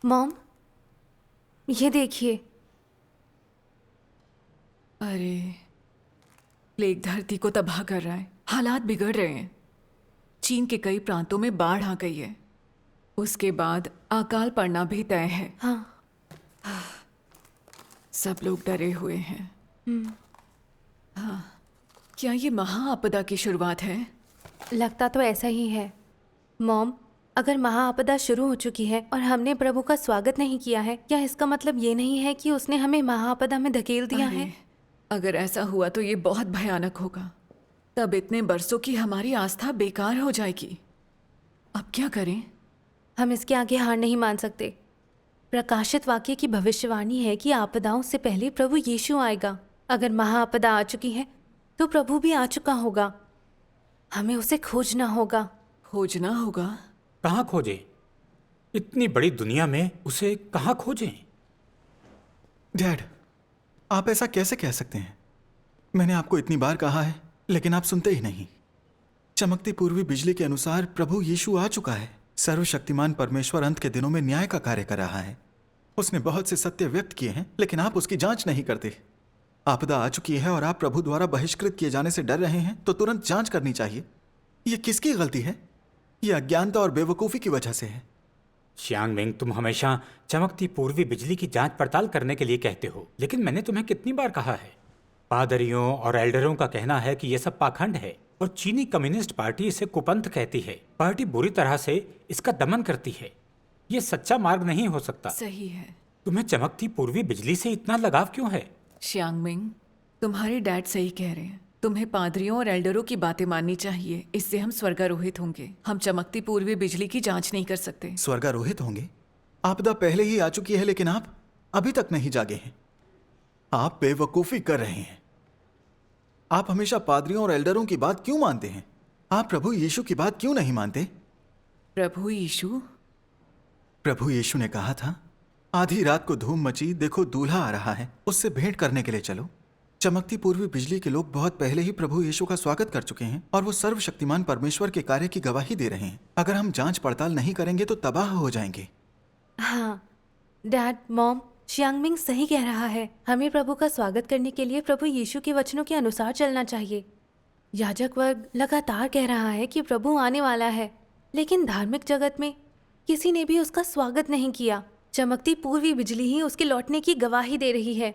Mom, ये देखिए। अरे, प्लेग धरती को तबाह कर रहा है। हालात बिगड़ रहे हैं। चीन के कई प्रांतों में बाढ़ आ गई है। उसके बाद अकाल पड़ना भी तय है। हाँ। सब लोग डरे हुए हैं। क्या ये महाआपदा की शुरुआत है? लगता तो ऐसा ही है। मॉम, अगर महाआपदा शुरू हो चुकी है और हमने प्रभु का स्वागत नहीं किया है, क्या इसका मतलब ये नहीं है कि उसने हमें महाआपदा में धकेल दिया अरे, है? अगर ऐसा हुआ तो ये बहुत भयानक होगा। तब इतने बरसों की हमारी आस्था बेकार हो जाएगी। अब क्या करें? हम इसके आगे हार नहीं मान सकते। प्रकाशित वाक्य की भविष्यवाणी है कि आपदाओं से पहले प्रभु यीशु आएगा। अगर महाआपदा आ चुकी है तो प्रभु भी आ चुका होगा। हमें उसे खोजना होगा। खोजना होगा? कहाँ खोजें? इतनी बड़ी दुनिया में उसे कहाँ खोजें? डैड, आप ऐसा कैसे कह सकते हैं? मैंने आपको इतनी बार कहा है, लेकिन आप सुनते ही नहीं। चमकती पूर्वी बिजली के अनुसार प्रभु यीशु आ चुका है। सर्वशक्तिमान परमेश्वर अंत के दिनों में न्याय का कार्य कर रहा है। उसने बहुत से सत्य व्यक्त किए हैं, लेकिन आप उसकी जांच नहीं करते। आपदा आ चुकी है और आप प्रभु द्वारा बहिष्कृत किए जाने से डर रहे हैं, तो तुरंत जांच करनी चाहिए। यह किसकी गलती है? यह अज्ञानता और बेवकूफ़ी की वजह से है। श्यांग मिंग, तुम हमेशा चमकती पूर्वी बिजली की जांच पड़ताल करने के लिए कहते हो, लेकिन मैंने तुम्हें कितनी बार कहा है। पादरियों और एल्डरों का कहना है कि यह सब पाखंड है और चीनी कम्युनिस्ट पार्टी इसे कुपंथ कहती है। पार्टी बुरी तरह से इसका दमन करती है। ये सच्चा मार्ग नहीं हो सकता। सही है। तुम्हें चमकती पूर्वी बिजली से इतना लगाव क्यों है? श्यांग मिंग, तुम्हारे डैड सही कह रहे हैं। तुम्हें पादरियों और एल्डरों की बातें माननी चाहिए। इससे हम स्वर्गारोहित होंगे। हम चमकती पूर्वी बिजली की जांच नहीं कर सकते। स्वर्गारोहित होंगे? आपदा पहले ही आ चुकी है, लेकिन आप अभी तक नहीं जागे हैं। आप बेवकूफ़ी कर रहे हैं। आप हमेशा पादरियों और एल्डरों की बात क्यों मानते हैं? आप प्रभु यीशु की बात क्यों नहीं मानते? प्रभु यीशु? प्रभु यीशु ने कहा था, आधी रात को धूम मची, देखो दूल्हा आ रहा है, उससे भेंट करने के लिए चलो। चमकती पूर्वी बिजली के लोग बहुत पहले ही प्रभु यीशु का स्वागत कर चुके हैं और वो सर्वशक्तिमान परमेश्वर के कार्य की गवाही दे रहे हैं। अगर हम जांच पड़ताल नहीं करेंगे तो तबाह हो जाएंगे। हाँ डैड, मॉम, शियांगमिंग सही कह रहा है। हमें प्रभु का स्वागत करने के लिए प्रभु यीशु के वचनों के अनुसार चलना चाहिए। याजक वर्ग लगातार कह रहा है कि प्रभु आने वाला है, लेकिन धार्मिक जगत में किसी ने भी उसका स्वागत नहीं किया। चमकती पूर्वी बिजली ही उसके लौटने की गवाही दे रही है।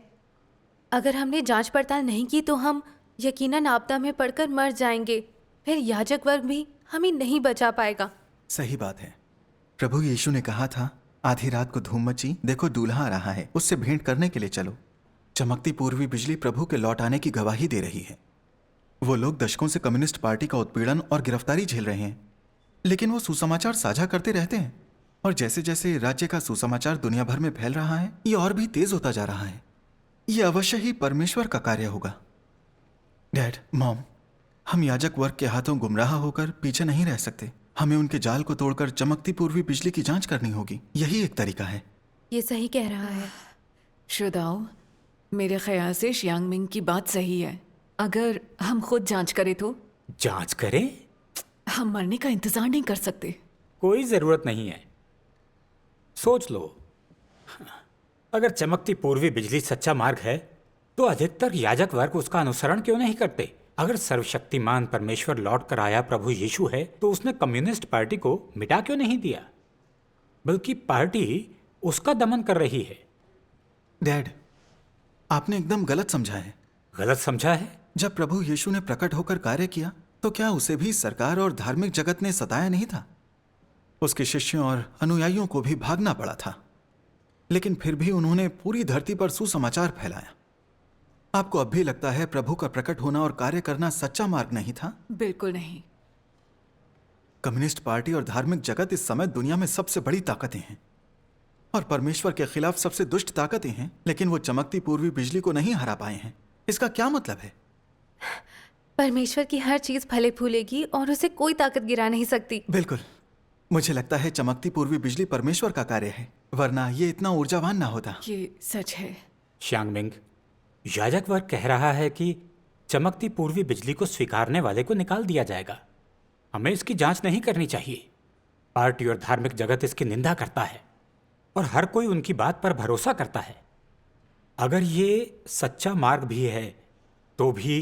अगर हमने जांच पड़ताल नहीं की तो हम यकीनन आपदा में पड़कर मर जाएंगे। फिर याजक वर्ग भी हमें नहीं बचा पाएगा। सही बात है। प्रभु यीशु ने कहा था, आधी रात को धूम मची, देखो दूल्हा आ रहा है, उससे भेंट करने के लिए चलो। चमकती पूर्वी बिजली प्रभु के लौट आने की गवाही दे रही है। वो लोग दशकों से कम्युनिस्ट पार्टी का उत्पीड़न और गिरफ्तारी झेल रहे हैं, लेकिन वो सुसमाचार साझा करते रहते हैं। और जैसे जैसे राज्य का सुसमाचार दुनिया भर में फैल रहा है, ये और भी तेज होता जा रहा है। ये अवश्य ही परमेश्वर का कार्य होगा। डैड, मॉम, हम याजक वर्ग के हाथों गुमराह होकर पीछे नहीं रह सकते। हमें उनके जाल को तोड़कर चमकती पूर्वी बिजली की जांच करनी होगी। यही एक तरीका है। ये सही कह रहा है। श्रोताओ, मेरे ख्याल से शियांग मिंग की बात सही है। अगर हम खुद जांच करें तो? जांच करें? हम मरने का इंतजार नहीं कर सकते। कोई जरूरत नहीं है। सोच लो, अगर चमकती पूर्वी बिजली सच्चा मार्ग है तो अधिकतर याजक वर्ग उसका अनुसरण क्यों नहीं करते? अगर सर्वशक्तिमान परमेश्वर लौट कर आया प्रभु यीशु है तो उसने कम्युनिस्ट पार्टी को मिटा क्यों नहीं दिया, बल्कि पार्टी उसका दमन कर रही है। डैड, आपने एकदम गलत समझा है। गलत समझा है? जब प्रभु यीशु ने प्रकट होकर कार्य किया तो क्या उसे भी सरकार और धार्मिक जगत ने सताया नहीं था? उसके शिष्यों और अनुयायियों को भी भागना पड़ा था, लेकिन फिर भी उन्होंने पूरी धरती पर सुसमाचार फैलाया। आपको अब भी लगता है प्रभु का प्रकट होना और कार्य करना सच्चा मार्ग नहीं था? बिल्कुल नहीं। कम्युनिस्ट पार्टी और धार्मिक जगत इस समय दुनिया में सबसे बड़ी ताकतें हैं और परमेश्वर के खिलाफ सबसे दुष्ट ताकतें हैं, लेकिन वो चमकती पूर्वी बिजली को नहीं हरा पाए हैं। इसका क्या मतलब है? परमेश्वर की हर चीज फले फूलेगी और उसे कोई ताकत गिरा नहीं सकती। बिल्कुल। मुझे लगता है चमकती पूर्वी बिजली परमेश्वर का कार्य है, वरना ये इतना ऊर्जावान ना होता। ये सच है। श्यांग मिंग, याजक वर्ग कह रहा है कि चमकती पूर्वी बिजली को स्वीकारने वाले को निकाल दिया जाएगा। हमें इसकी जांच नहीं करनी चाहिए। पार्टी और धार्मिक जगत इसकी निंदा करता है। और हर कोई उनकी बात पर भरोसा करता है। अगर ये सच्चा मार्ग भी है तो भी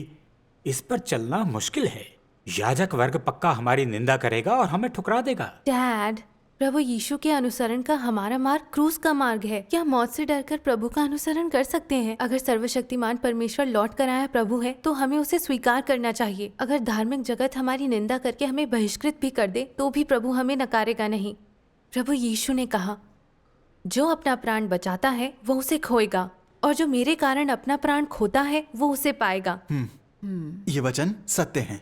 इस पर चलना मुश्किल है। याजक वर्ग पक्का हमारी निंदा करेगा और हमें ठुकरा देगा। डैड, प्रभु यीशु के अनुसरण का हमारा मार्ग क्रूस का मार्ग है। क्या मौत से डरकर प्रभु का अनुसरण कर सकते हैं? अगर सर्वशक्तिमान परमेश्वर लौट कर आया प्रभु है तो हमें उसे स्वीकार करना चाहिए। अगर धार्मिक जगत हमारी निंदा करके हमें बहिष्कृत भी कर दे तो भी प्रभु हमें नकारेगा नहीं। प्रभु यीशु ने कहा, जो अपना प्राण बचाता है वो उसे खोएगा, और जो मेरे कारण अपना प्राण खोता है वो उसे पाएगा। ये वचन सत्य हैं।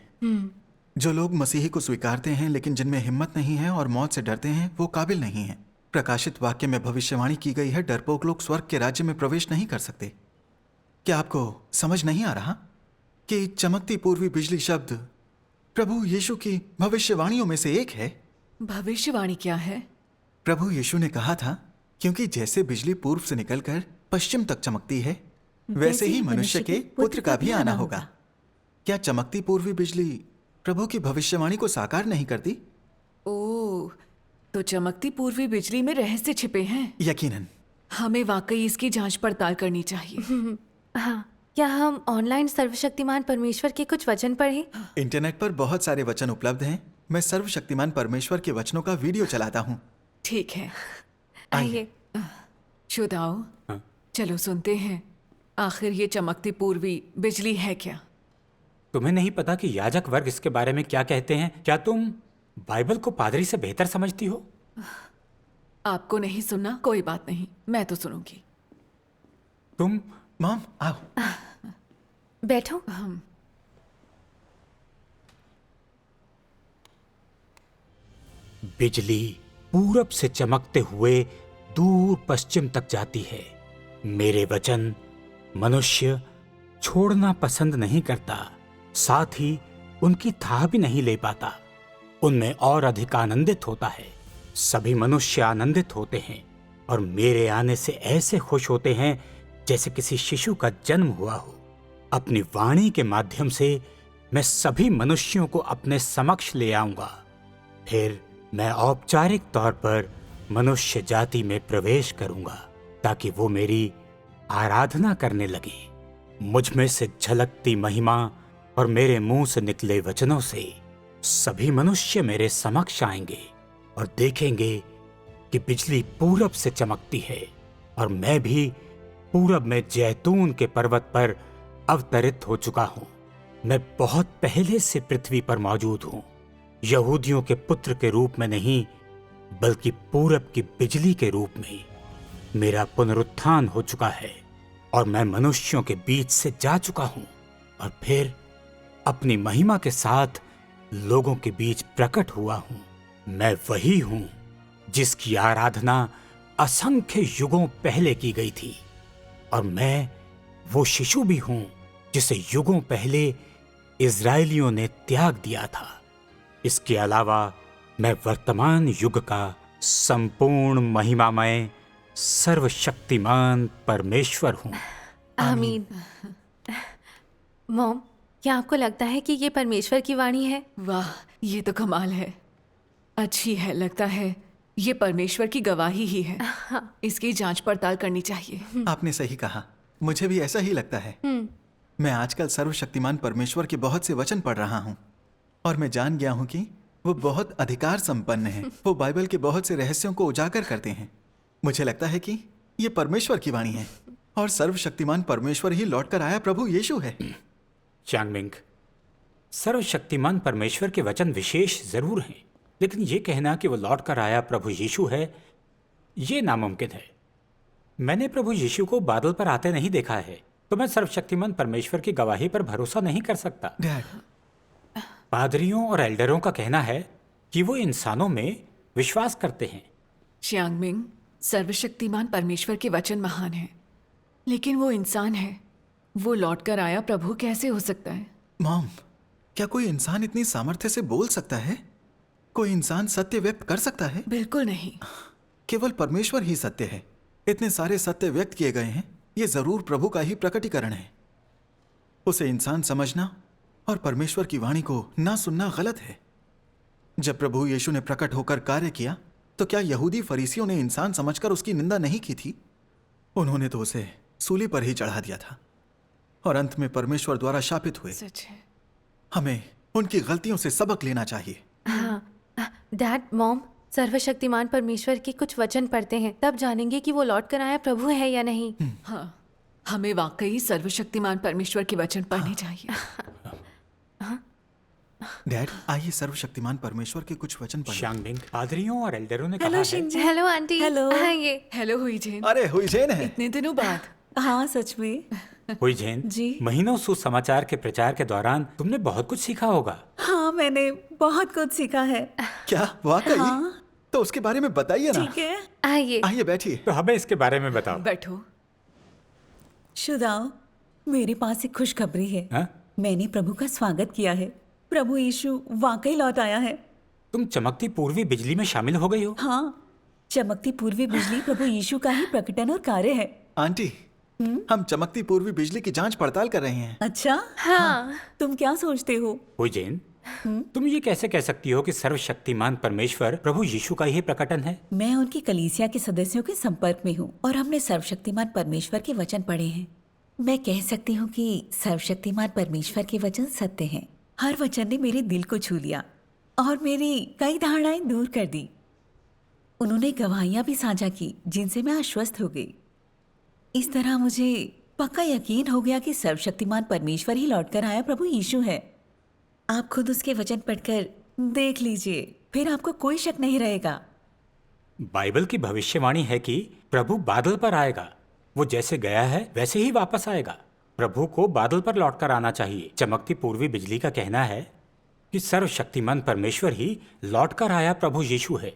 जो लोग मसीही को स्वीकारते हैं लेकिन जिनमें हिम्मत नहीं है और मौत से डरते हैं, वो काबिल नहीं है। प्रकाशित वाक्य में भविष्यवाणी की गई है, डरपोक लोग स्वर्ग के राज्य में प्रवेश नहीं कर सकते। क्या आपको समझ नहीं आ रहा कि चमकती पूर्वी बिजली शब्द प्रभु यीशु की भविष्यवाणियों में से एक है? भविष्यवाणी क्या है? प्रभु यीशु ने कहा था, क्योंकि जैसे बिजली पूर्व से निकलकर पश्चिम तक चमकती है, वैसे ही मनुष्य के पुत्र का भी आना होगा। क्या चमकती पूर्वी बिजली प्रभु की भविष्यवाणी को साकार नहीं करती? ओह, तो चमकती पूर्वी बिजली में रहस्य छिपे हैं। यकीनन। हमें वाकई इसकी जांच पड़ताल करनी चाहिए। हाँ, क्या हम ऑनलाइन सर्वशक्तिमान परमेश्वर के कुछ वचन पढ़ें? इंटरनेट पर बहुत सारे वचन उपलब्ध हैं। मैं सर्वशक्तिमान परमेश्वर के वचनों का वीडियो चलाता हूँ। ठीक है, आइए। शुदाओ, चलो सुनते हैं, आखिर ये चमकती पूर्वी बिजली है क्या? तुम्हें नहीं पता कि याजक वर्ग इसके बारे में क्या कहते हैं? क्या तुम बाइबल को पादरी से बेहतर समझती हो? आपको नहीं सुनना, कोई बात नहीं, मैं तो सुनूंगी। तुम मॉम, आओ। बैठो। बिजली पूरब से चमकते हुए दूर पश्चिम तक जाती है। मेरे वचन मनुष्य छोड़ना पसंद नहीं करता, साथ ही उनकी थाह भी नहीं ले पाता। उनमें और अधिक आनंदित होता है। सभी मनुष्य आनंदित होते हैं और मेरे आने से ऐसे खुश होते हैं जैसे किसी शिशु का जन्म हुआ हो। अपनी वाणी के माध्यम से मैं सभी मनुष्यों को अपने समक्ष ले आऊंगा। फिर मैं औपचारिक तौर पर मनुष्य जाति में प्रवेश करूंगा ताकि वो मेरी आराधना करने लगे। मुझ में से झलकती महिमा और मेरे मुंह से निकले वचनों से सभी मनुष्य मेरे समक्ष आएंगे और देखेंगे कि बिजली पूरब से चमकती है और मैं भी पूरब में जैतून के पर्वत पर अवतरित हो चुका हूं। मैं बहुत पहले से पृथ्वी पर मौजूद हूं, यहूदियों के पुत्र के रूप में नहीं बल्कि पूरब की बिजली के रूप में। मेरा पुनरुत्थान हो चुका है और मैं मनुष्यों के बीच से जा चुका हूं और फिर अपनी महिमा के साथ लोगों के बीच प्रकट हुआ हूं। मैं वही हूं जिसकी आराधना असंख्य युगों पहले की गई थी और मैं वो शिशु भी हूं जिसे युगों पहले इजरायलियों ने त्याग दिया था। इसके अलावा मैं वर्तमान युग का संपूर्ण महिमामय सर्वशक्तिमान परमेश्वर हूं। आमीन। मॉम, क्या आपको लगता है कि ये परमेश्वर की वाणी है? वाह, ये तो कमाल है। अच्छी है, लगता है ये परमेश्वर की गवाही ही है। इसकी जांच पड़ताल करनी चाहिए। आपने सही कहा, मुझे भी ऐसा ही लगता है। मैं आजकल सर्वशक्तिमान परमेश्वर के बहुत से वचन पढ़ रहा हूँ और मैं जान गया हूँ कि वो बहुत अधिकार संपन्न है। वो बाइबल के बहुत से रहस्यों को उजागर करते हैं। मुझे लगता है कि ये परमेश्वर की वाणी है और सर्वशक्तिमान परमेश्वर ही लौटकर आया प्रभु यीशु है। चांगमिंग, सर्वशक्तिमान परमेश्वर के वचन विशेष जरूर हैं, लेकिन ये कहना कि वो लौट कर आया प्रभु यीशु है, ये नामुमकिन है। मैंने प्रभु यीशु को बादल पर आते नहीं देखा है, तो मैं सर्वशक्तिमान परमेश्वर की गवाही पर भरोसा नहीं कर सकता। डैड, पादरियों और एल्डरों का कहना है कि वो इंसानों में विश्वास करते हैं। श्यांगमिंग, सर्वशक्तिमान परमेश्वर के वचन महान हैं, लेकिन वो इंसान है। वो लौटकर आया प्रभु कैसे हो सकता है? मॉम, क्या कोई इंसान इतनी सामर्थ्य से बोल सकता है? कोई इंसान सत्य व्यक्त कर सकता है? बिल्कुल नहीं। केवल परमेश्वर ही सत्य है। इतने सारे सत्य व्यक्त किए गए हैं, ये जरूर प्रभु का ही प्रकटीकरण है। उसे इंसान समझना और परमेश्वर की वाणी को ना सुनना गलत है। जब प्रभु यीशु ने प्रकट होकर कार्य किया तो क्या यहूदी फरीसियों ने इंसान समझकर उसकी निंदा नहीं की थी? उन्होंने तो उसे सूली पर ही चढ़ा दिया था और अंत में परमेश्वर द्वारा शापित हुए। सच है। हमें उनकी गलतियों से सबक लेना चाहिए। हाँ डैड मॉम, सर्वशक्तिमान परमेश्वर के कुछ वचन पढ़ते हैं, तब जानेंगे कि वो लौट कर आया प्रभु है या नहीं। हाँ, हमें वाकई सर्वशक्तिमान परमेश्वर के वचन पढ़ने चाहिए। डैड, आइए सर्वशक्तिमान परमेश्वर के कुछ वचन पढ़ें। शांगबिंग, पादरियों और एल्डरों ने कहा हेलो है। शिंजी। Hello aunty. हेलो। आइए। हेलो हुईजेन, अरे हुईजेन है। इतने दिनों बाद। हाँ सच में। हुईजेन, जी। महीनों सुसमाचार के प्रचार के दौरान तुमने बहुत कुछ सीखा होगा। हाँ मैंने बहुत कुछ सीखा है। क्या वाकई? हाँ। तो उसके बारे में बताइए ना। ठीक है। आइए। आइए बैठिए। तो हमें इसके बारे में बताओ। बैठो। शुदाओ, मेरे पास एक खुशखबरी है। हाँ? मैंने प्रभु का स्वागत किया है। प्रभु यीशु वाकई लौट आया है। तुम चमकती पूर्वी बिजली में शामिल हो गई हो। हाँ, चमकती पूर्वी बिजली प्रभु यीशु का ही प्रकटन और कार्य है। आंटी, हम चमकती पूर्वी बिजली की जांच पड़ताल कर रहे हैं। अच्छा। हाँ। तुम क्या सोचते हो? हुईजेन, तुम ये कैसे कह सकती हो कि सर्वशक्तिमान परमेश्वर प्रभु यीशु का ही प्रकटन है? मैं उनकी कलीसिया के सदस्यों के संपर्क में हूँ और हमने सर्वशक्तिमान परमेश्वर के वचन पढ़े हैं। मैं कह सकती हूँ कि सर्वशक्तिमान परमेश्वर के वचन सत्य हैं। हर वचन ने मेरे दिल को छू लिया और मेरी कई धारणाएं दूर कर दी। उन्होंने गवाहियां भी साझा की जिनसे मैं आश्वस्त हो गई। इस तरह मुझे पक्का यकीन हो गया कि सर्वशक्तिमान परमेश्वर ही लौटकर आया प्रभु यीशु है। आप खुद उसके वचन पढ़कर देख लीजिए, फिर आपको कोई शक नहीं रहेगा। बाइबल की भविष्यवाणी है कि प्रभु बादल पर आएगा। वो जैसे गया है वैसे ही वापस आएगा। प्रभु को बादल पर लौटकर आना चाहिए। चमकती पूर्वी बिजली का कहना है कि सर्वशक्तिमान परमेश्वर ही लौटकर आया प्रभु यीशु है।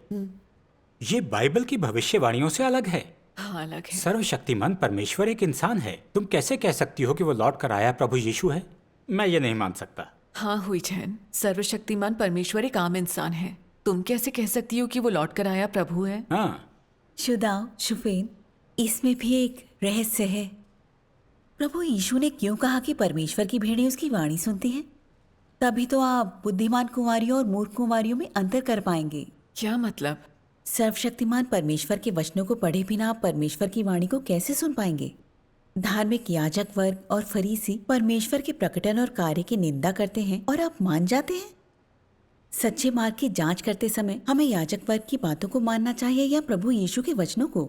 ये बाइबल की भविष्यवाणियों से अलग है। हाँ, अलग है। सर्वशक्तिमान परमेश्वर एक इंसान है। तुम कैसे कह सकती हो कि वो लौटकर आया प्रभु यीशु है? मैं ये नहीं मान सकता। हाँ हुईजेन, सर्वशक्तिमान परमेश्वर एक आम इंसान है। तुम कैसे कह सकती हो कि वो लौट कर आया प्रभु है? हाँ, शुदाओ, शुफेन, इसमें भी एक रहस्य है। प्रभु यीशु ने क्यों कहा कि परमेश्वर की भेड़ें उसकी वाणी सुनती हैं? तभी तो आप बुद्धिमान कुंवारियों और मूर्ख कुंवारियों में अंतर कर पाएंगे। क्या मतलब? सर्वशक्तिमान परमेश्वर के वचनों को पढ़े बिना आप परमेश्वर की वाणी को कैसे सुन पाएंगे? धार्मिक याजक वर्ग और फरीसी परमेश्वर के प्रकटन और कार्य की निंदा करते हैं और आप मान जाते हैं। सच्चे मार्ग की जांच करते समय हमें याजक वर्ग की बातों को मानना चाहिए या प्रभु यीशु के वचनों को?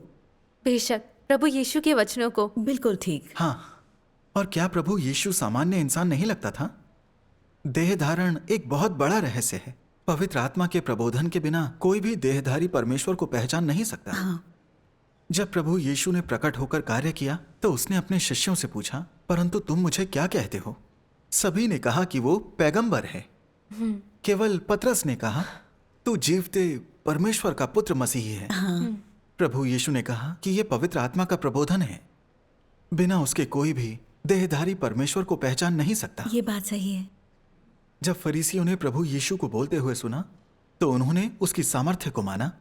बेशक प्रभु यीशु के वचनों को। बिल्कुल ठीक। हाँ, और क्या प्रभु यीशु सामान्य इंसान नहीं लगता था? देह धारण एक बहुत बड़ा रहस्य है। पवित्र आत्मा के प्रबोधन के बिना कोई भी देहधारी परमेश्वर को पहचान नहीं सकता। हाँ। जब प्रभु यीशु ने प्रकट होकर कार्य किया तो उसने अपने शिष्यों से पूछा, परंतु तुम मुझे क्या कहते हो? सभी ने कहा कि वो पैगंबर है। केवल पतरस ने कहा, तू जीवते परमेश्वर का पुत्र मसीही है। प्रभु यीशु ने कहा कि यह पवित्र आत्मा का प्रबोधन है। बिना उसके कोई भी देहधारी परमेश्वर को पहचान नहीं सकता। ये बात सही है। जब फरीसियों ने प्रभु यीशु को बोलते हुए सुना तो उन्होंने उसकी सामर्थ्य को माना,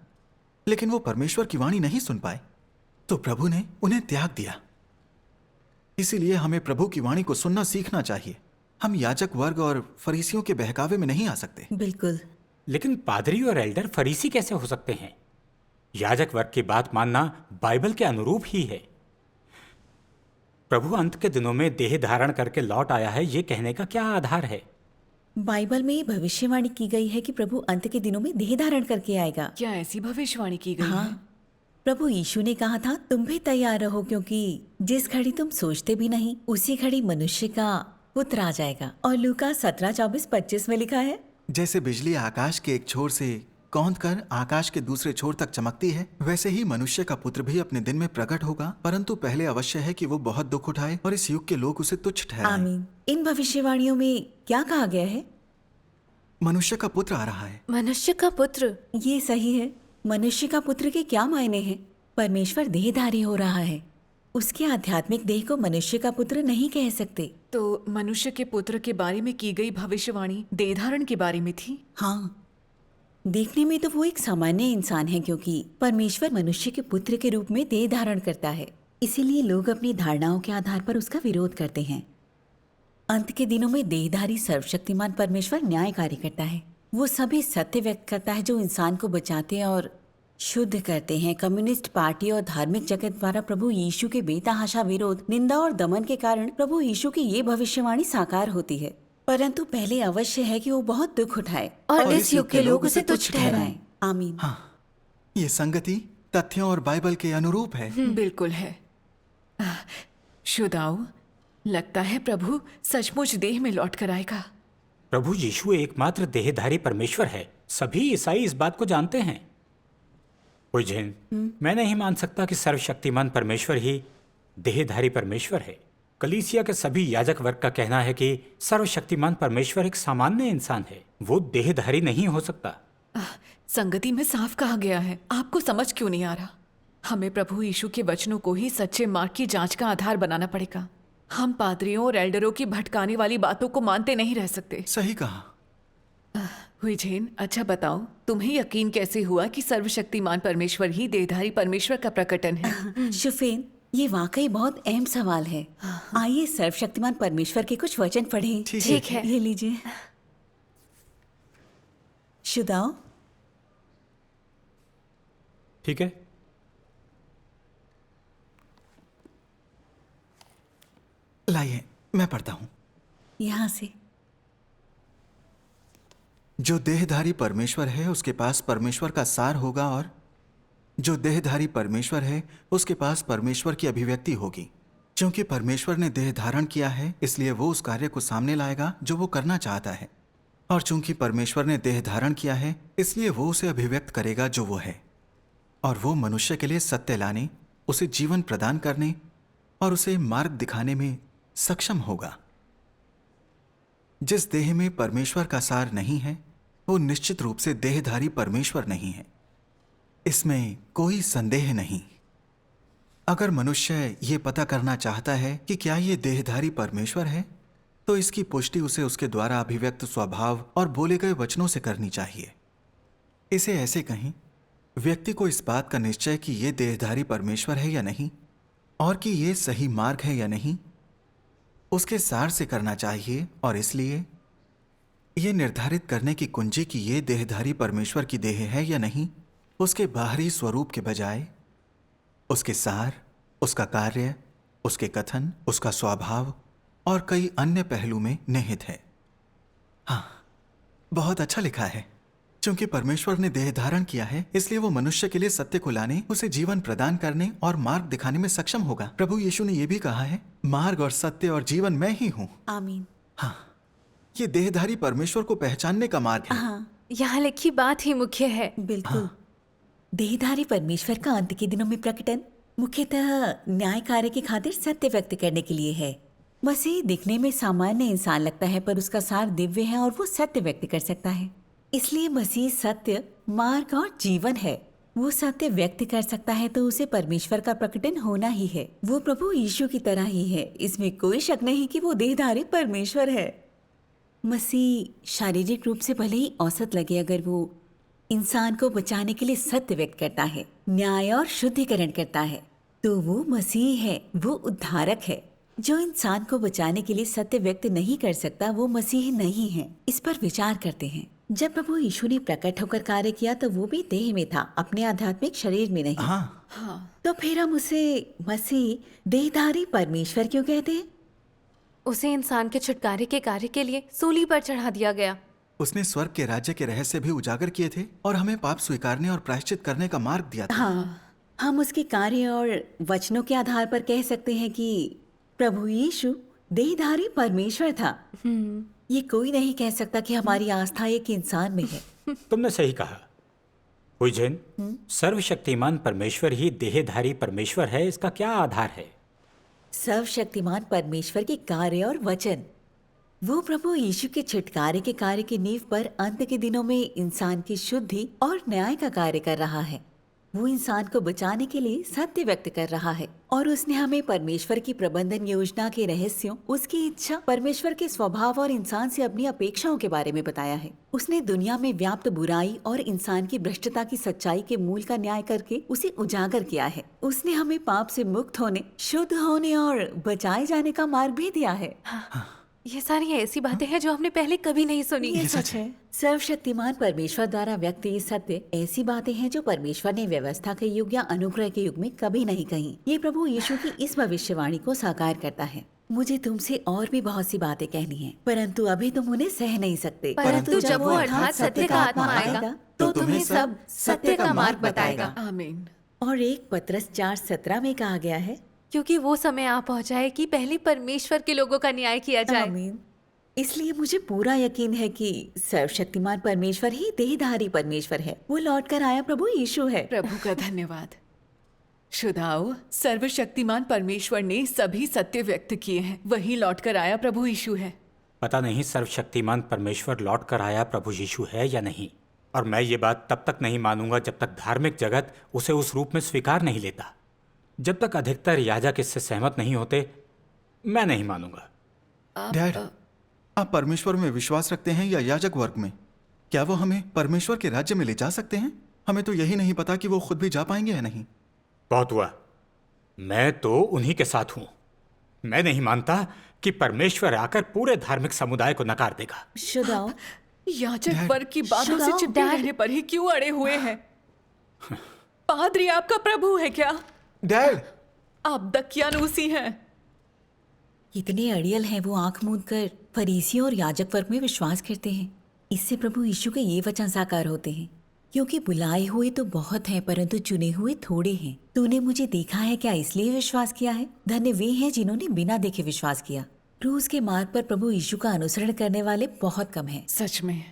लेकिन वो परमेश्वर की वाणी नहीं सुन पाए, तो प्रभु ने उन्हें त्याग दिया। इसीलिए हमें प्रभु की वाणी को सुनना सीखना चाहिए। हम याजक वर्ग और फरीसियों के बहकावे में नहीं आ सकते। बिल्कुल। लेकिन पादरी और एल्डर फरीसी कैसे हो सकते हैं? याजक वर्ग की बात मानना बाइबल के अनुरूप ही है। प्रभु अंत के दिनों में देह धारण करके लौट आया है, ये कहने का क्या आधार है? बाइबल में ये भविष्यवाणी की गई है कि प्रभु अंत के दिनों में देह धारण करके आएगा। क्या ऐसी भविष्यवाणी की गई है? हाँ, प्रभु यीशु ने कहा था, तुम भी तैयार रहो क्योंकि जिस घड़ी तुम सोचते भी नहीं उसी घड़ी मनुष्य का पुत्र आ जाएगा। और लूका 17:24-25 में लिखा है, जैसे बिजली आकाश के एक छोर से कौंध कर आकाश के दूसरे छोर तक चमकती है, वैसे ही मनुष्य का पुत्र भी अपने दिन में प्रकट होगा, परंतु पहले अवश्य है कि वो बहुत दुख उठाए और इस युग के लोग उसे तुच्छ ठहराएं। आमीन। इन भविष्यवाणियों में क्या कहा गया है? मनुष्य का पुत्र आ रहा है। मनुष्य का पुत्र। ये सही है। मनुष्य का पुत्र के क्या मायने हैं? परमेश्वर देहधारी हो रहा है। उसके आध्यात्मिक देह को मनुष्य का पुत्र नहीं कह सकते। तो मनुष्य के पुत्र के बारे में की गई भविष्यवाणी देह धारण के बारे में थी। हाँ, देखने में तो वो एक सामान्य इंसान है क्योंकि परमेश्वर मनुष्य के पुत्र के रूप में देह धारण करता है। इसीलिए लोग अपनी धारणाओं के आधार पर उसका विरोध करते हैं। अंत के दिनों में देहधारी सर्वशक्तिमान परमेश्वर न्यायकारी करता है। वो सभी सत्य व्यक्त करता है जो इंसान को बचाते और शुद्ध करते हैं। कम्युनिस्ट पार्टी और धार्मिक जगत द्वारा प्रभु यीशु के बेतहाशा विरोध, निंदा और दमन के कारण प्रभु यीशु की ये भविष्यवाणी साकार होती है। परंतु पहले अवश्य है कि वो बहुत दुख उठाए और इस युग के लोग उसे तुच्छ ठहराएं। ठहराएं। आमीन। हाँ, ये संगति तथ्यों और बाइबल के अनुरूप है। बिल्कुल है। शुदाऊ, लगता है प्रभु सचमुच देह में लौट कर आएगा। प्रभु यीशु एकमात्र देहधारी परमेश्वर है। सभी ईसाई इस बात को जानते हैं। उज्जैन, मैं नहीं मान सकता कि सर्वशक्तिमान परमेश्वर ही देहधारी परमेश्वर है। कलीसिया के सभी याजक वर्ग का कहना है कि सर्वशक्तिमान परमेश्वर एक सामान्य इंसान है, वो देहधारी नहीं हो सकता। संगति में साफ कहा गया है, आपको समझ क्यों नहीं आ रहा? हमें प्रभु यीशु के वचनों को ही सच्चे मार्ग की जांच का आधार बनाना पड़ेगा। हम पादरियों और एल्डरों की भटकाने वाली बातों को मानते नहीं रह सकते। सही कहा। हुई झेन, अच्छा बताओ, तुम्हें यकीन कैसे हुआ कि सर्वशक्तिमान परमेश्वर ही देहधारी परमेश्वर का प्रकटन है? शुफेन, ये वाकई बहुत अहम सवाल है। आइए सर्वशक्तिमान परमेश्वर के कुछ वचन पढ़ें। ठीक है। ये लीजिए। शुदाओ, ठीक है। लाइए, मैं पढ़ता हूं। यहाँ से। जो देहधारी परमेश्वर है उसके पास परमेश्वर का सार होगा, और जो देहधारी परमेश्वर है उसके पास परमेश्वर की अभिव्यक्ति होगी। क्योंकि परमेश्वर ने देह धारण किया है, इसलिए वो उस कार्य को सामने लाएगा जो वो करना चाहता है। और चूंकि परमेश्वर ने देह धारण किया है, इसलिए वो उसे अभिव्यक्त करेगा जो वो है। और वो मनुष्य के लिए सत्य लाने, उसे जीवन प्रदान करने और उसे मार्ग दिखाने में सक्षम होगा। जिस देह में परमेश्वर का सार नहीं है, वो निश्चित रूप से देहधारी परमेश्वर नहीं है। इसमें कोई संदेह नहीं। अगर मनुष्य ये पता करना चाहता है कि क्या ये देहधारी परमेश्वर है, तो इसकी पुष्टि उसे उसके द्वारा अभिव्यक्त स्वभाव और बोले गए वचनों से करनी चाहिए। इसे ऐसे कहीं, व्यक्ति को इस बात का निश्चय कि ये देहधारी परमेश्वर है या नहीं, और कि ये सही मार्ग है या नहीं, उसके सार से करना चाहिए। और इसलिए ये निर्धारित करने की कुंजी कि ये देहधारी परमेश्वर की देह है या नहीं, उसके बाहरी स्वरूप के बजाय उसके सार, उसका कार्य, उसके कथन, उसका स्वभाव और कई अन्य पहलू में निहित है। हाँ, बहुत अच्छा लिखा है। क्योंकि परमेश्वर ने देह धारण किया है, इसलिए वो मनुष्य के लिए सत्य को लाने, उसे जीवन प्रदान करने और मार्ग दिखाने में सक्षम होगा। प्रभु यीशु ने यह भी कहा है, मार्ग और सत्य और जीवन मैं ही हूँ। आमीन। हाँ, ये देहधारी परमेश्वर को पहचानने का मार्ग है। हाँ, यहाँ लिखी बात ही मुख्य है। बिल्कुल। देहधारी परमेश्वर का अंत के दिनों में प्रकटन मुख्यतः न्याय कार्य की खातिर सत्य व्यक्त करने के लिए है। मसीह दिखने में सामान्य इंसान लगता है, पर उसका सार दिव्य है और वो सत्य व्यक्त कर सकता है। इसलिए मसीह सत्य, मार्ग और जीवन है। वो सत्य व्यक्त कर सकता है तो उसे परमेश्वर का प्रकटन होना ही है। वो प्रभु यीशु की तरह ही है। इसमें कोई शक नहीं कि वो देहधारी परमेश्वर है। मसीह शारीरिक रूप से भले ही औसत लगे, अगर वो इंसान को बचाने के लिए सत्य व्यक्त करता है, न्याय और शुद्धिकरण करता है, तो वो मसीह है, वो उद्धारक है। जो इंसान को बचाने के लिए सत्य व्यक्त नहीं कर सकता, वो मसीह नहीं है। इस पर विचार करते हैं। जब प्रभु यीशु ने प्रकट होकर कार्य किया तो वो भी देह में था, अपने आध्यात्मिक शरीर में नहीं। हाँ, तो फिर हम उसे मसीह देहधारी परमेश्वर क्यों कहते हैं? उसे इंसान के छुटकारे के कार्य के लिए सूली पर चढ़ा दिया गया। उसने स्वर्ग के राज्य के रहस्य भी उजागर किए थे और हमें पाप स्वीकारने और प्रायश्चित करने का मार्ग दिया था। हाँ, हम उसके कार्य और वचनों के आधार पर कह सकते हैं कि प्रभु यीशु देहधारी परमेश्वर था। ये कोई नहीं कह सकता कि हमारी आस्था एक इंसान में है। तुमने सही कहा। उज्जैन, सर्वशक्तिमान परमेश्वर ही देहधारी परमेश्वर है, इसका क्या आधार है? सर्वशक्तिमान परमेश्वर के कार्य और वचन। वो प्रभु यीशु के छुटकारे के कार्य की नींव पर अंत के दिनों में इंसान की शुद्धि और न्याय का कार्य कर रहा है। वो इंसान को बचाने के लिए सत्य व्यक्त कर रहा है, और उसने हमें परमेश्वर की प्रबंधन योजना के रहस्यों, उसकी इच्छा, परमेश्वर के स्वभाव और इंसान से अपनी अपेक्षाओं के बारे में बताया है। उसने दुनिया में व्याप्त बुराई और इंसान की भ्रष्टता की सच्चाई के मूल का न्याय करके उसे उजागर किया है। उसने हमें पाप से मुक्त होने, शुद्ध होने और बचाए जाने का मार्ग भी दिया है। ये सारी ऐसी बातें हैं जो हमने पहले कभी नहीं सुनी। ये सच है। सर्वशक्तिमान परमेश्वर द्वारा व्यक्त ये सत्य ऐसी बातें हैं जो परमेश्वर ने व्यवस्था के युग या अनुग्रह के युग में कभी नहीं कही। ये प्रभु यीशु की इस भविष्यवाणी को साकार करता है। मुझे तुमसे और भी बहुत सी बातें कहनी है, परंतु अभी तुम उन्हें सह नहीं सकते। परंतु जब वो अर्थात सत्य का आत्मा आएगा तो तुम्हें सब सत्य का मार्ग बताएगा। आमीन। और 1 पतरस 4:17 में कहा गया है, क्योंकि वो समय आ पहुंचा है कि पहले परमेश्वर के लोगों का न्याय किया जाए। आमीन। इसलिए मुझे पूरा यकीन है कि सर्वशक्तिमान परमेश्वर ही देहधारी परमेश्वर है। वो लौट कर आया प्रभु यीशु है। प्रभु का धन्यवाद। शुद्धाओ, सर्वशक्तिमान परमेश्वर ने सभी सत्य व्यक्त किए हैं। वही लौट कर आया प्रभु यीशु है। पता नहीं सर्वशक्तिमान परमेश्वर लौट कर आया प्रभु यीशु है या नहीं, और मैं ये बात तब तक नहीं मानूंगा जब तक धार्मिक जगत उसे उस रूप में स्वीकार नहीं लेता। जब तक अधिकतर याजक इससे सहमत नहीं होते, मैं नहीं मानूंगा। डैड, आप परमेश्वर में विश्वास रखते हैं या याजक वर्ग में? क्या वो हमें परमेश्वर के राज्य में ले जा सकते हैं? हमें तो यही नहीं पता कि वो खुद भी जा पाएंगे या नहीं। बहुत हुआ, मैं तो उन्हीं के साथ हूं। मैं नहीं मानता कि परमेश्वर आकर पूरे धार्मिक समुदाय को नकार देगा। शुद्धाओ, याजक वर्ग की बातों से शुद्धाओ, चिपके रहने पर ही क्यों अड़े हुए हैं? पादरी आपका प्रभु है क्या? डैड, आप दकियानूसी हैं। इतने अड़ियल हैं वो आंख मूंद कर फरीसियों और याजक वर्ग में विश्वास करते हैं। इससे प्रभु यीशु के ये वचन साकार होते हैं, क्योंकि बुलाए हुए तो बहुत हैं परंतु चुने हुए थोड़े हैं। तूने मुझे देखा है क्या इसलिए विश्वास किया है? धन्य वे हैं जिन्होंने बिना देखे विश्वास किया। क्रूस के मार्ग पर प्रभु यीशु का अनुसरण करने वाले बहुत कम हैं। सच में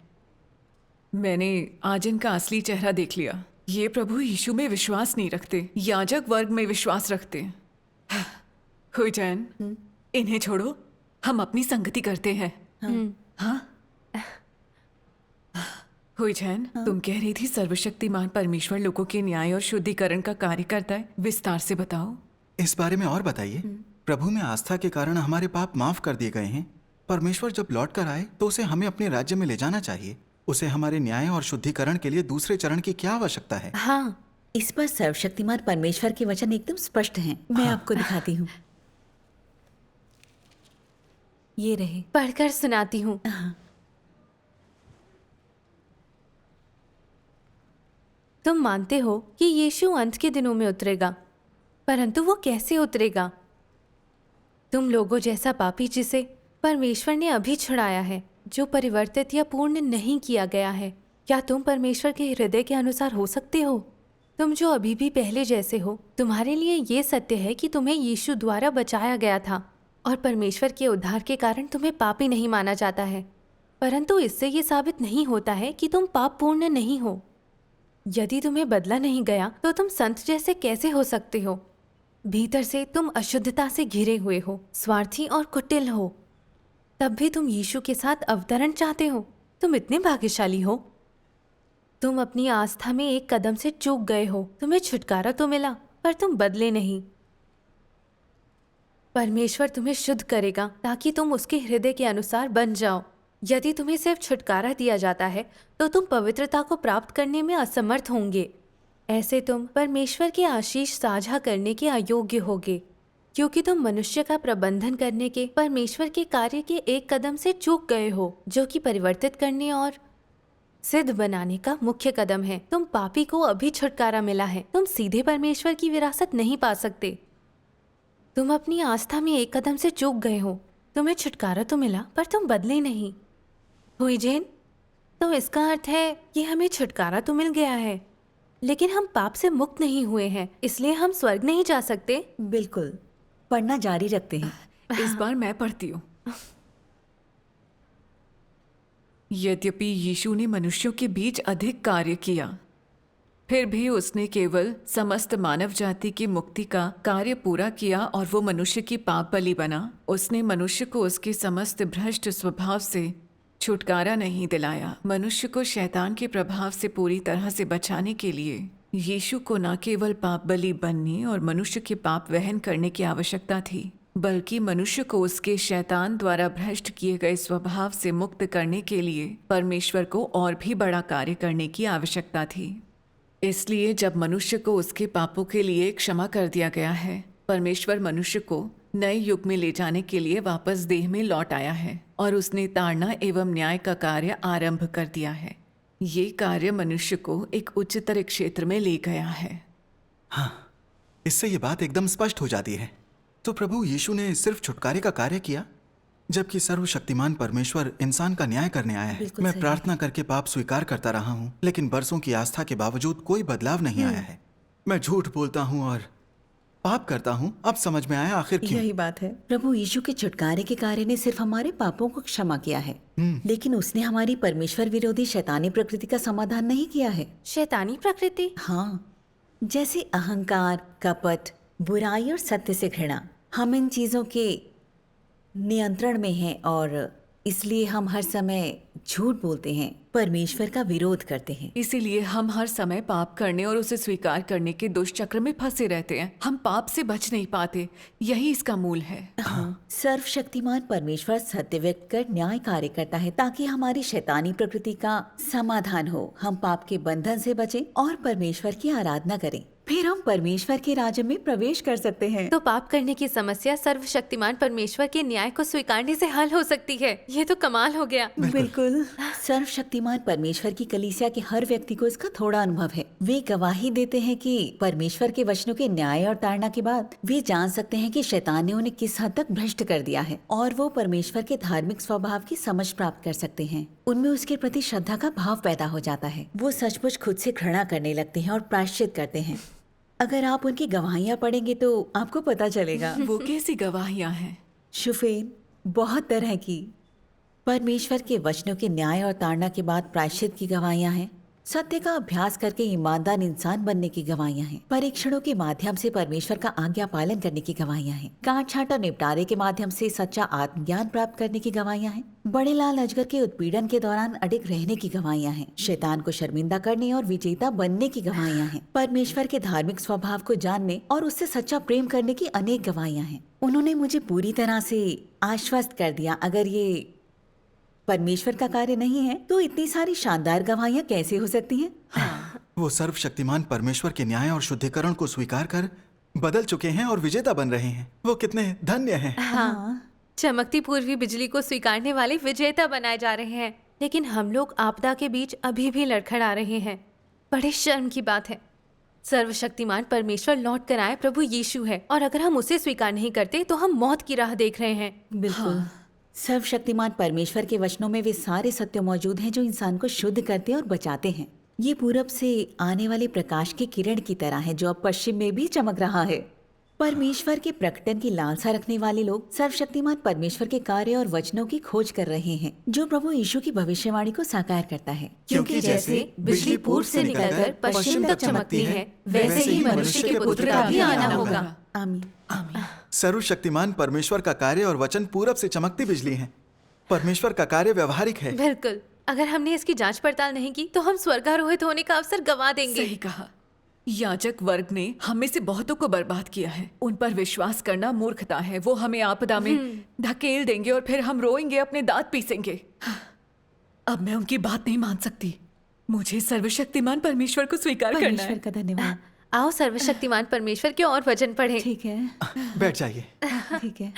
मैंने आज इनका असली चेहरा देख लिया। ये प्रभु यीशु में विश्वास नहीं रखते, याजक वर्ग में विश्वास रखते। हुई जैन, इन्हें छोड़ो, हम अपनी संगति करते हैं। हाँ? हुई जैन, तुम कह रही थी सर्वशक्तिमान परमेश्वर लोगों के न्याय और शुद्धिकरण का कार्य करता है। विस्तार से बताओ। इस बारे में और बताइए। प्रभु में आस्था के कारण हमारे पाप माफ कर दिए गए हैं। परमेश्वर जब लौट कर आए तो उसे हमें अपने राज्य में ले जाना चाहिए। उसे हमारे न्याय और शुद्धिकरण के लिए दूसरे चरण की क्या आवश्यकता है? हाँ, इस पर सर्वशक्तिमान परमेश्वर के वचन एकदम स्पष्ट हैं। मैं आपको दिखाती हूँ। ये रहे। पढ़कर सुनाती हूँ। तुम मानते हो कि यीशु अंत के दिनों में उतरेगा, परंतु वो कैसे उतरेगा? तुम लोगों जैसा पापी जिसे परमेश्वर ने अभी छुड़ाया है, जो परिवर्तित या पूर्ण नहीं किया गया है, क्या तुम परमेश्वर के हृदय के अनुसार हो सकते हो? तुम जो अभी भी पहले जैसे हो, तुम्हारे लिए ये सत्य है कि तुम्हें यीशु द्वारा बचाया गया था और परमेश्वर के उद्धार के कारण तुम्हें पापी नहीं माना जाता है। परंतु इससे ये साबित नहीं होता है कि तुम पाप पूर्ण नहीं हो। यदि तुम्हें बदला नहीं गया तो तुम संत जैसे कैसे हो सकते हो? भीतर से तुम अशुद्धता से घिरे हुए हो, स्वार्थी और कुटिल हो। तब भी तुम यीशु के साथ अवतरण चाहते हो। तुम इतने भाग्यशाली हो। तुम अपनी आस्था में एक कदम से चूक गए हो। तुम्हें छुटकारा तो मिला, पर तुम बदले नहीं। परमेश्वर तुम्हें शुद्ध करेगा ताकि तुम उसके हृदय के अनुसार बन जाओ। यदि तुम्हें सिर्फ छुटकारा दिया जाता है तो तुम पवित्रता को प्राप्त करने में असमर्थ होंगे। ऐसे तुम परमेश्वर के आशीष साझा करने के अयोग्य होगे, क्योंकि तुम मनुष्य का प्रबंधन करने के परमेश्वर के कार्य के एक कदम से चूक गए हो, जो कि परिवर्तित करने और सिद्ध बनाने का मुख्य कदम है। तुम पापी को अभी छुटकारा मिला है। तुम सीधे परमेश्वर की विरासत नहीं पा सकते। तुम अपनी आस्था में एक कदम से चूक गए हो। तुम्हें छुटकारा तो मिला, पर तुम बदले नहीं। हुई जैन, तो इसका अर्थ है कि हमें छुटकारा तो मिल गया है, लेकिन हम पाप से मुक्त नहीं हुए हैं, इसलिए हम स्वर्ग नहीं जा सकते। बिल्कुल। पढ़ना जारी रखते हैं। इस बार मैं पढ़ती हूँ। यद्यपि यीशु ने मनुष्यों के बीच अधिक कार्य किया, फिर भी उसने केवल समस्त मानव जाति की मुक्ति का कार्य पूरा किया और वो मनुष्य की पाप बलि बना। उसने मनुष्य को उसके समस्त भ्रष्ट स्वभाव से छुटकारा नहीं दिलाया। मनुष्य को शैतान के प्रभाव से पूरी तरह से बचाने के लिए यीशु को न केवल पाप बलि बनने और मनुष्य के पाप वहन करने की आवश्यकता थी, बल्कि मनुष्य को उसके शैतान द्वारा भ्रष्ट किए गए स्वभाव से मुक्त करने के लिए परमेश्वर को और भी बड़ा कार्य करने की आवश्यकता थी। इसलिए जब मनुष्य को उसके पापों के लिए क्षमा कर दिया गया है, परमेश्वर मनुष्य को नए युग में ले जाने के लिए वापस देह में लौट आया है और उसने ताड़ना एवं न्याय का कार्य आरंभ कर दिया है। ये कार्य मनुष्य को एक उच्चतर क्षेत्र में ले गया है। इससे ये बात एकदम स्पष्ट हो जाती है। तो प्रभु यीशु ने सिर्फ छुटकारे का कार्य किया, जबकि सर्वशक्तिमान परमेश्वर इंसान का न्याय करने आया है। बिल्कुल मैं सही। प्रार्थना करके पाप स्वीकार करता रहा हूँ, लेकिन बरसों की आस्था के बावजूद कोई बदलाव नहीं आया है। मैं झूठ बोलता हूँ और पाप करता हूँ। अब समझ में आया आखिर क्यों। यही बात है। प्रभु यीशु के छुटकारे के कार्य ने सिर्फ हमारे पापों को क्षमा किया है, लेकिन उसने हमारी परमेश्वर विरोधी शैतानी प्रकृति का समाधान नहीं किया है। शैतानी प्रकृति? हाँ, जैसे अहंकार, कपट, बुराई और सत्य से घृणा। हम इन चीजों के नियंत्रण में हैं और इसलिए हम हर समय झूठ बोलते हैं, परमेश्वर का विरोध करते हैं। इसीलिए हम हर समय पाप करने और उसे स्वीकार करने के दुष्चक्र में फंसे रहते हैं। हम पाप से बच नहीं पाते, यही इसका मूल है। सर्वशक्तिमान परमेश्वर सत्य व्यक्त कर न्याय कार्य करता है ताकि हमारी शैतानी प्रकृति का समाधान हो, हम पाप के बंधन से बचें और परमेश्वर की आराधना करें। फिर हम परमेश्वर के राज्य में प्रवेश कर सकते हैं। तो पाप करने की समस्या सर्वशक्तिमान परमेश्वर के न्याय को स्वीकारने से हल हो सकती है। ये तो कमाल हो गया। बिल्कुल। सर्वशक्तिमान परमेश्वर की कलीसिया के हर व्यक्ति को इसका थोड़ा अनुभव है। वे गवाही देते हैं कि परमेश्वर के वचनों के न्याय और ताड़ना के बाद वे जान सकते हैं कि शैतान ने उन्हें किस हद तक भ्रष्ट कर दिया है, और वो परमेश्वर के धार्मिक स्वभाव की समझ प्राप्त कर सकते हैं। उनमें उसके प्रति श्रद्धा का भाव पैदा हो जाता है। वो सचमुच खुद से घृणा करने लगते हैं और प्रायश्चित करते हैं। अगर आप उनकी गवाहियां पढ़ेंगे तो आपको पता चलेगा। वो कैसी गवाहियां हैं? शुफेन, बहुत तरह की। परमेश्वर के वचनों के न्याय और ताड़ना के बाद प्रायश्चित की गवाहियां हैं। सत्य का अभ्यास करके ईमानदार इंसान बनने की गवाहियां हैं। परीक्षणों के माध्यम से परमेश्वर का आज्ञा पालन करने की गवाहियां हैं। काट छांट और निपटारे के माध्यम से सच्चा आत्मज्ञान प्राप्त करने की गवाहियां हैं। बड़े लाल अजगर के उत्पीड़न के दौरान अडिग रहने की गवाहियां हैं। शैतान को शर्मिंदा करने और विजेता बनने की गवाहियां हैं। परमेश्वर के धार्मिक स्वभाव को जानने और उससे सच्चा प्रेम करने की अनेक गवाहियां हैं। उन्होंने मुझे पूरी तरह से आश्वस्त कर दिया। अगर ये परमेश्वर का कार्य नहीं है तो इतनी सारी शानदार गवाहियां कैसे हो सकती हैं? वो सर्वशक्तिमान परमेश्वर के न्याय और शुद्धिकरण को स्वीकार कर बदल चुके हैं और विजेता बन रहे हैं। वो कितने धन्य हैं। हाँ, चमकती पूर्वी बिजली को स्वीकारने वाले विजेता बनाए जा रहे हैं, लेकिन हम लोग आपदा के बीच अभी भी लड़खड़ा रहे हैं। बड़े शर्म की बात है। सर्वशक्तिमान परमेश्वर लौट कर आए प्रभु यीशु है, और अगर हम उसे स्वीकार नहीं करते तो हम मौत की राह देख रहे हैं। बिल्कुल। सर्वशक्तिमान परमेश्वर के वचनों में वे सारे सत्य मौजूद हैं जो इंसान को शुद्ध करते और बचाते हैं। ये पूरब से आने वाले प्रकाश की किरण की तरह है जो अब पश्चिम में भी चमक रहा है। परमेश्वर के प्रकटन की लालसा रखने वाले लोग सर्वशक्तिमान परमेश्वर के कार्य और वचनों की खोज कर रहे हैं जो प्रभु यीशु की भविष्यवाणी को साकार करता है। क्योंकि जैसे बिजली पूर्व से निकलकर पश्चिम तक चमकती है, वैसे ही मनुष्य के पुत्र का भी आना होगा। आमीन। सर्वशक्तिमान परमेश्वर का कार्य और वचन पूरब से चमकती बिजली हैं। परमेश्वर का कार्य व्यवहारिक है। बिल्कुल। अगर हमने इसकी जांच पड़ताल नहीं की तो हम स्वर्गारोहित होने का अवसर गंवा देंगे। सही कहा। याजक वर्ग ने हम में से बहुतों को बर्बाद किया है। उन पर विश्वास करना मूर्खता है। वो हमें आपदा में धकेल देंगे और फिर हम रोएंगे, अपने दांत पीसेंगे। अब मैं उनकी बात नहीं मान सकती। मुझे सर्वशक्तिमान परमेश्वर को स्वीकार करना परमेश्वर है। का धन्यवाद। आओ सर्वशक्तिमान परमेश्वर के और वचन पढ़ें। ठीक है, बैठ जाइए। ठीक है।